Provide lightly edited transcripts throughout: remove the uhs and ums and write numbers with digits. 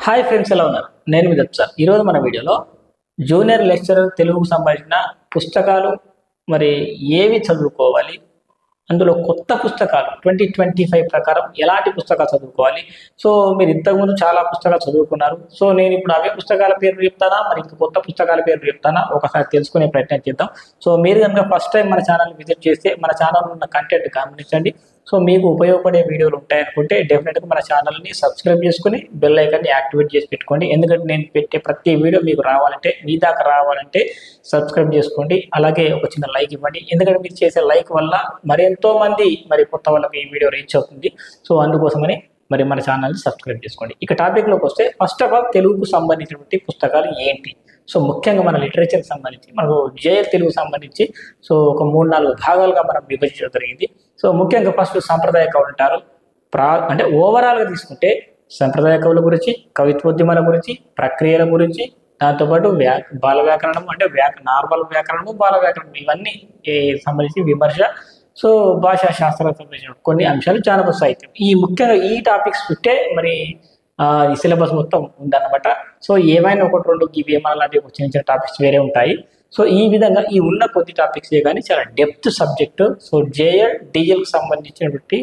Hi friends, ఎలా ఉన్నారు? నేను మీ దత్త. ఈరోజు మన వీడియోలో జూనియర్ లెక్చరర్ తెలుగుకు సంబంధించిన పుస్తకాలు మరి ఏవి చదువుకోవాలి, అందులో కొత్త పుస్తకాలు 2025 ప్రకారం ఎలాంటి పుస్తకాలు చదువుకోవాలి. సో మీరు ఇంతకుముందు చాలా పుస్తకాలు చదువుకున్నారు. సో నేను ఇప్పుడు అవే పుస్తకాల పేర్లు చెప్తానా, మరి ఇంకా కొత్త పుస్తకాల పేర్లు చెప్తానా, ఒకసారి తెలుసుకునే ప్రయత్నం చేద్దాం. సో మీరు కనుక ఫస్ట్ టైం మన ఛానల్ విజిట్ చేస్తే మన ఛానల్ ఉన్న కంటెంట్ గమనించండి. సో మీకు ఉపయోగపడే వీడియోలు ఉంటాయనుకుంటే డెఫినెట్గా మన ఛానల్ని సబ్స్క్రైబ్ చేసుకుని బెల్ ఐకాన్ని యాక్టివేట్ చేసి పెట్టుకోండి. ఎందుకంటే నేను పెట్టే ప్రతి వీడియో మీకు రావాలంటే, మీ దాకా రావాలంటే సబ్స్క్రైబ్ చేసుకోండి. అలాగే ఒక చిన్న లైక్ ఇవ్వండి. ఎందుకంటే మీరు చేసే లైక్ వల్ల మరెంతో మంది కొత్త వాళ్ళకి ఈ వీడియో రీచ్ అవుతుంది. సో అందుకోసమని మన ఛానల్ని సబ్స్క్రైబ్ చేసుకోండి. ఇక టాపిక్లోకి వస్తే, ఫస్ట్ ఆఫ్ ఆల్ తెలుగుకు సంబంధించినటువంటి పుస్తకాలు ఏంటి? సో ముఖ్యంగా మన లిటరేచర్కి సంబంధించి మనకు జేఎల్ తెలుగు సంబంధించి సో ఒక 3-4 భాగాలుగా మనం విభజించడం జరిగింది. సో ముఖ్యంగా ఫస్ట్ సాంప్రదాయ కవులు అంటారు. అంటే ఓవరాల్గా తీసుకుంటే సాంప్రదాయ కవుల గురించి, కవిత్వోద్యమాల గురించి, ప్రక్రియల గురించి, దాంతోపాటు బాల వ్యాకరణం అంటే నార్మల్ వ్యాకరణము, బాల వ్యాకరణం ఇవన్నీ సంబంధించి విమర్శ, సో భాషా శాస్త్రాలకు సంబంధించిన కొన్ని అంశాలు, జానపద సాహిత్యం, ఈ ముఖ్యంగా ఈ టాపిక్స్ చుట్టే ఈ సిలబస్ మొత్తం ఉందన్నమాట. సో ఏమైనా ఒకటి రెండు ఇవేమన్నా లాంటి చిన్న చిన్న టాపిక్స్ వేరే ఉంటాయి. సో ఈ విధంగా ఈ ఉన్న కొద్ది టాపిక్సే కానీ చాలా డెప్త్ సబ్జెక్టు. సో జేఎల్ డిఎల్కి సంబంధించినటువంటి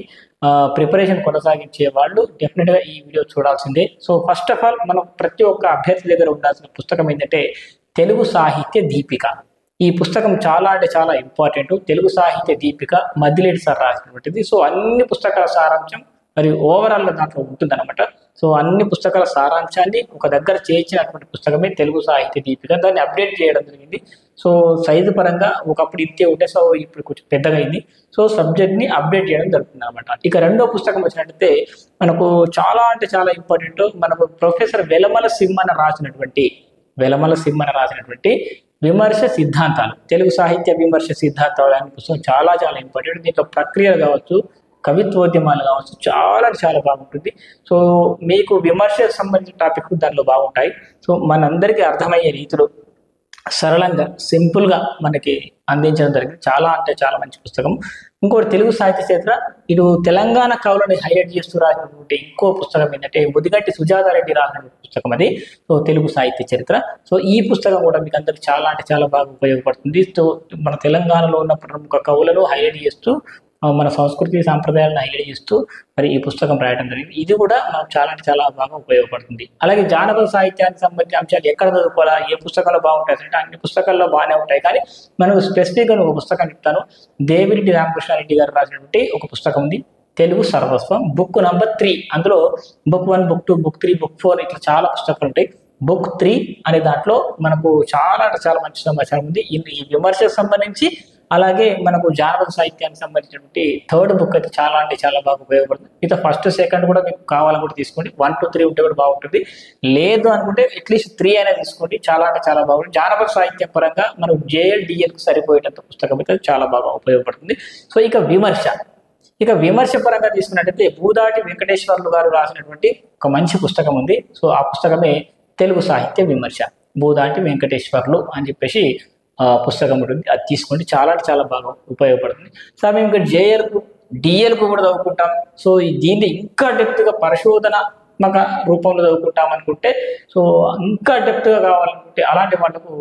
ప్రిపరేషన్ కొనసాగించే వాళ్ళు డెఫినెట్గా ఈ వీడియో చూడాల్సిందే. సో ఫస్ట్ ఆఫ్ ఆల్ మనం ప్రతి ఒక్క అభ్యర్థి దగ్గర ఉండాల్సిన పుస్తకం ఏంటంటే తెలుగు సాహిత్య దీపిక. ఈ పుస్తకం చాలా అంటే చాలా ఇంపార్టెంట్. తెలుగు సాహిత్య దీపిక మద్దిలేటి సార్ రాసినటువంటిది. సో అన్ని పుస్తకాల సారాంశం మరియు ఓవరాల్గా దాంట్లో ఉంటుందన్నమాట. సో అన్ని పుస్తకాల సారాంశాన్ని ఒక దగ్గర చేర్చినటువంటి పుస్తకమే తెలుగు సాహిత్య దీపిక. దాన్ని అప్డేట్ చేయడం జరిగింది. సో సైజు పరంగా ఒకప్పుడు ఇంతే ఉంటే, సో ఇప్పుడు కొంచెం పెద్దగా అయింది. సో సబ్జెక్ట్ని అప్డేట్ చేయడం జరుగుతుంది అనమాట. ఇక రెండో పుస్తకం వచ్చినట్టయితే మనకు చాలా అంటే చాలా ఇంపార్టెంట్. మనకు ప్రొఫెసర్ వెలమల సింహన రాసినటువంటి విమర్శ సిద్ధాంతాలు, తెలుగు సాహిత్య విమర్శ సిద్ధాంతాలు అనే పుస్తకం చాలా చాలా ఇంపార్టెంట్. దీంట్లో ప్రక్రియలు కావచ్చు, కవిత్వోద్యమాలు కావచ్చు, చాలా చాలా బాగుంటుంది. సో మీకు విమర్శ సంబంధించిన టాపిక్ దాంట్లో బాగుంటాయి. సో మనందరికీ అర్థమయ్యే రీతిలో సరళంగా సింపుల్గా మనకి అందించడం జరిగింది. చాలా అంటే చాలా మంచి పుస్తకం. ఇంకోటి తెలుగు సాహిత్య చరిత్ర, ఇటు తెలంగాణ కవులని హైలైట్ చేస్తూ రాసినటువంటి ఇంకో పుస్తకం ఏంటంటే ముదిగంటి సుజాతారెడ్డి రాసిన పుస్తకం అది. సో తెలుగు సాహిత్య చరిత్ర. సో ఈ పుస్తకం కూడా మీకు అందరికి చాలా అంటే చాలా బాగా ఉపయోగపడుతుంది. సో మన తెలంగాణలో ఉన్న ప్రముఖ కవులను హైలైట్ చేస్తూ, మన సంస్కృతి సాంప్రదాయాలను హైలైట్ చేస్తూ ఈ పుస్తకం రాయడం జరిగింది. ఇది కూడా మనకు చాలా అంటే చాలా బాగా ఉపయోగపడుతుంది. అలాగే జానపద సాహిత్యానికి సంబంధించిన అంశాలు ఎక్కడ చదువుకోవాలా, ఏ పుస్తకాలు బాగుంటాయి అంటే అన్ని పుస్తకాల్లో బాగానే ఉంటాయి. కానీ మనకు స్పెసిఫిక్గా ఒక పుస్తకం చెప్తాను. దేవిరెడ్డి రామకృష్ణారెడ్డి గారు రాసినటువంటి ఒక పుస్తకం ఉంది, తెలుగు సర్వస్వం, బుక్ నంబర్ 3. అందులో బుక్ 1, బుక్ 2, బుక్ 3, బుక్ 4 ఇట్లా చాలా పుస్తకాలు ఉంటాయి. బుక్ 3 అనే దాంట్లో మనకు చాలా అంటే చాలా మంచి సమాచారం ఉంది. ఈ విమర్శకు సంబంధించి, అలాగే మనకు జానపద సాహిత్యానికి సంబంధించినటువంటి 3rd బుక్ అయితే చాలా అంటే చాలా బాగా ఉపయోగపడుతుంది. మిగతా 1st, 2nd కూడా మీకు కావాలని కూడా తీసుకోండి. 1, 2, 3 ఉంటే కూడా బాగుంటుంది. లేదు అనుకుంటే అట్లీస్ట్ 3 అయినా తీసుకోండి. చాలా అంటే చాలా బాగుంటుంది. జానపద సాహిత్యం పరంగా మనం జేఎల్ డిఎల్కి సరిపోయేటంత పుస్తకం అయితే చాలా బాగా ఉపయోగపడుతుంది. సో ఇక విమర్శ పరంగా తీసుకున్నట్టయితే భూదాటి వెంకటేశ్వర్లు గారు రాసినటువంటి ఒక మంచి పుస్తకం ఉంది. సో ఆ పుస్తకమే తెలుగు సాహిత్య విమర్శ. భూదాటి వెంకటేశ్వర్లు అని చెప్పేసి పుస్తకం ఉంటుంది. అది తీసుకోండి, చాలా చాలా బాగా ఉపయోగపడుతుంది. సో మేము ఇంకా జేఎల్కు డిఎల్కు కూడా చదువుకుంటాం. సో దీన్ని ఇంకా డెప్త్గా పరిశోధనాత్మక రూపంలో చదువుకుంటాం అనుకుంటే, సో ఇంకా డెప్త్గా కావాలనుకుంటే అలాంటి వాళ్ళకు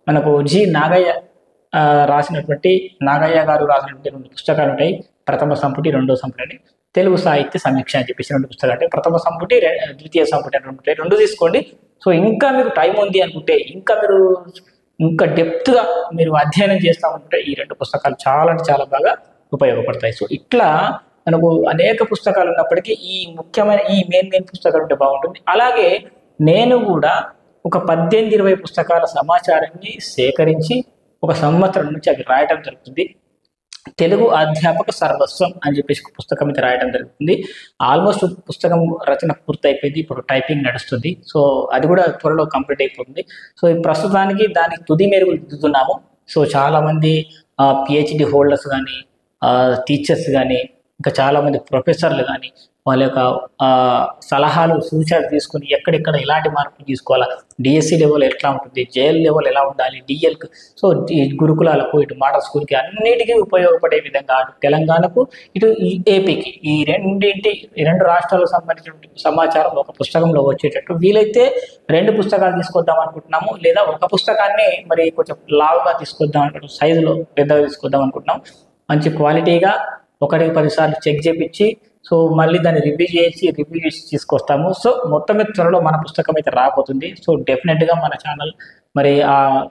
మనకు నాగయ్య గారు రాసినటువంటి 2 పుస్తకాలు ఉంటాయి. ప్రథమ సంపుటి, 2వ సంపుటి అని. తెలుగు సాహిత్య సమీక్ష అని చెప్పేసి 2 పుస్తకాలు అంటే ప్రథమ సంపుటి, ద్వితీయ సంపుటి అని 2 ఉంటాయి. 2 తీసుకోండి. సో ఇంకా మీకు టైం ఉంది అనుకుంటే, ఇంకా డెప్త్గా మీరు అధ్యయనం చేస్తామనుకుంటే ఈ 2 పుస్తకాలు చాలా అంటే చాలా బాగా ఉపయోగపడతాయి. సో ఇట్లా మనకు అనేక పుస్తకాలు ఉన్నప్పటికీ ఈ ముఖ్యమైన మెయిన్ పుస్తకాలు ఉంటే బాగుంటుంది. అలాగే నేను కూడా ఒక 18-20 పుస్తకాల సమాచారాన్ని సేకరించి ఒక సంవత్సరం నుంచి అవి రాయడం జరుగుతుంది. తెలుగు అధ్యాపక సర్వస్వం అని చెప్పేసి ఒక పుస్తకం అయితే రాయడం జరుగుతుంది. ఆల్మోస్ట్ పుస్తకం రచన పూర్తయిపోయింది. ఇప్పుడు టైపింగ్ నడుస్తుంది. సో అది కూడా త్వరలో కంప్లీట్ అయిపోతుంది. సో ప్రస్తుతానికి దానికి తుది మెరుగులు దిద్దుతున్నాము. సో చాలామంది పిహెచ్డి హోల్డర్స్ కానీ, టీచర్స్ కానీ, ఇంకా చాలామంది ప్రొఫెసర్లు కానీ వాళ్ళ యొక్క సలహాలు సూచనలు తీసుకుని ఎక్కడెక్కడ ఎలాంటి మార్పులు తీసుకోవాలా, డిఎస్సి లెవెల్ ఎట్లా ఉంటుంది, జేఎల్ లెవెల్ ఎలా ఉండాలి, డిఎల్కి సో ఈ గురుకులాలకు ఇటు మోడల్ స్కూల్కి అన్నిటికీ ఉపయోగపడే విధంగా అటు తెలంగాణకు ఇటు ఏపీకి ఈ రెండు రాష్ట్రాలకు సంబంధించిన సమాచారం ఒక పుస్తకంలో వచ్చేటట్టు వీలైతే 2 పుస్తకాలు తీసుకొద్దాం అనుకుంటున్నాము, లేదా ఒక పుస్తకాన్ని మరి కొంచెం లావుగా తీసుకొద్దాం అనుకుంటున్నాం, సైజులో పెద్దగా తీసుకొద్దాం అనుకుంటున్నాం. మంచి క్వాలిటీగా 1-10 సార్లు చెక్ చేపించి సో మళ్ళీ దాన్ని రివ్యూ చేసి తీసుకొస్తాము. సో మొత్తం మీద త్వరలో మన పుస్తకం అయితే రాబోతుంది. సో డెఫినెట్గా మన ఛానల్ మరి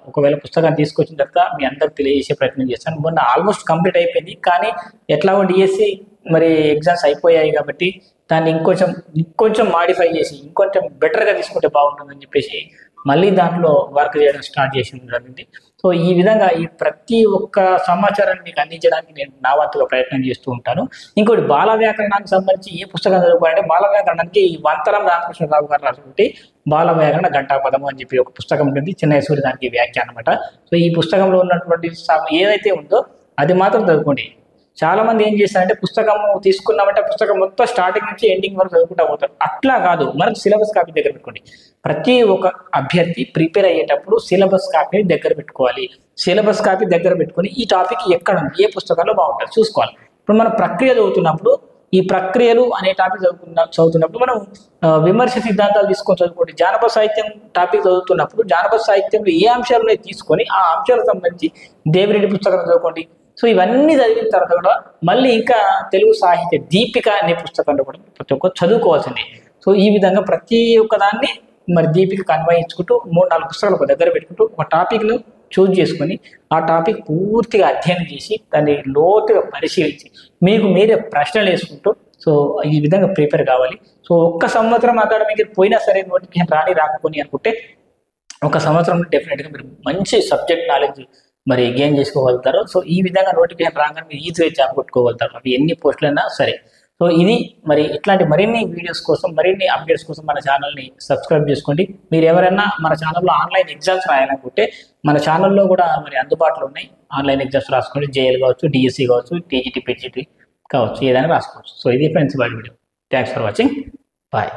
ఒకవేళ పుస్తకాన్ని తీసుకొచ్చిన తర్వాత మీ అందరికి తెలియజేసే ప్రయత్నం చేస్తాను. మొన్న ఆల్మోస్ట్ కంప్లీట్ అయిపోయింది, కానీ ఎట్లాగో డిఎస్సి మరి ఎగ్జామ్స్ అయిపోయాయి కాబట్టి దాన్ని ఇంకొంచెం మాడిఫై చేసి ఇంకొంచెం బెటర్గా తీసుకుంటే బాగుంటుందని చెప్పేసి మళ్ళీ దాంట్లో వర్క్ చేయడం స్టార్ట్ చేసిన జరిగింది. సో ఈ విధంగా ఈ ప్రతి ఒక్క సమాచారాన్ని మీకు అందించడానికి నేను నా వంతుగా ప్రయత్నం చేస్తూ ఉంటాను. ఇంకోటి బాల వ్యాకరణానికి సంబంధించి ఏ పుస్తకం చదువుకోవాలంటే బాల వ్యాకరణానికి వంతరం రామకృష్ణరావు గారు రాసుకుంటే బాల వ్యాకరణ ఘంటాపదము అని చెప్పి ఒక పుస్తకం ఉంటుంది, చిన్నయసూరి దానికి వ్యాఖ్య అనమాట. సో ఈ పుస్తకంలో ఉన్నటువంటి ఏదైతే ఉందో అది మాత్రం చదువుకోండి. చాలా మంది ఏం చేస్తారంటే పుస్తకం తీసుకున్నామంటే పుస్తకం మొత్తం స్టార్టింగ్ నుంచి ఎండింగ్ వరకు చదువుకుంటూ పోతారు. అట్లా కాదు, మనకు సిలబస్ కాపీ దగ్గర పెట్టుకోండి. ప్రతి ఒక్క అభ్యర్థి ప్రిపేర్ అయ్యేటప్పుడు సిలబస్ కాపీని దగ్గర పెట్టుకోవాలి. సిలబస్ కాపీ దగ్గర పెట్టుకొని ఈ టాపిక్ ఎక్కడ ఉంది, ఏ పుస్తకాల్లో బాగుంటుంది చూసుకోవాలి. ఇప్పుడు మనం ప్రక్రియ చదువుతున్నప్పుడు ఈ ప్రక్రియలు అనే టాపిక్ చదువుతున్నప్పుడు మనం విమర్శ సిద్ధాంతాలు తీసుకొని చదువుకోండి. జానపద సాహిత్యం టాపిక్ చదువుతున్నప్పుడు జానపద సాహిత్యంలో ఏ అంశాలను తీసుకొని ఆ అంశాలకు సంబంధించి దేవిరెడ్డి పుస్తకం చదువుకోండి. సో ఇవన్నీ చదివిన తర్వాత కూడా మళ్ళీ ఇంకా తెలుగు సాహిత్య దీపిక అనే పుస్తకంలో కూడా ప్రతి ఒక్కరు చదువుకోవాల్సిందే. సో ఈ విధంగా ప్రతి ఒక్కదాన్ని మరి దీపికకు అన్వయించుకుంటూ 3-4 పుస్తకాలు ఒక దగ్గర పెట్టుకుంటూ ఒక టాపిక్ను చూజ్ చేసుకొని ఆ టాపిక్ పూర్తిగా అధ్యయనం చేసి దాన్ని లోతుగా పరిశీలించి మీకు మీరే ప్రశ్నలు వేసుకుంటూ సో ఈ విధంగా ప్రిపేర్ కావాలి. సో 1 సంవత్సరం అకాడమీకి పోయినా సరే నోటిఫికేషన్ రాకపోని అనుకుంటే 1 సంవత్సరం డెఫినెట్గా మీరు మంచి సబ్జెక్ట్ నాలెడ్జ్ మరి గెయిన్ చేసుకోగలుగుతారు. సో ఈ విధంగా నోటిఫికేషన్ రాగానే మీరు ఈజీగా జాబ్ కొట్టుకోగలుగుతారు, అవి ఎన్ని పోస్టులైనా సరే. సో ఇది మరి ఇట్లాంటి మరిన్ని వీడియోస్ కోసం మరిన్ని అప్డేట్స్ కోసం మన ఛానల్ని సబ్స్క్రైబ్ చేసుకోండి. మీరు ఎవరైనా మన ఛానల్లో ఆన్లైన్ ఎగ్జామ్స్ రాయాలనుకుంటే మన ఛానల్లో కూడా మరి అందుబాటులో ఉన్నాయి. ఆన్లైన్ ఎగ్జామ్స్ రాసుకోండి, జేఎల్ కావచ్చు, డిఎస్సి కావచ్చు, టీజీటీ, పీజీటీ కావచ్చు, ఏదైనా రాసుకోవచ్చు. సో ఇది ఫ్రెండ్స్ వాళ్ళ వీడియో. Thanks for watching. బాయ్.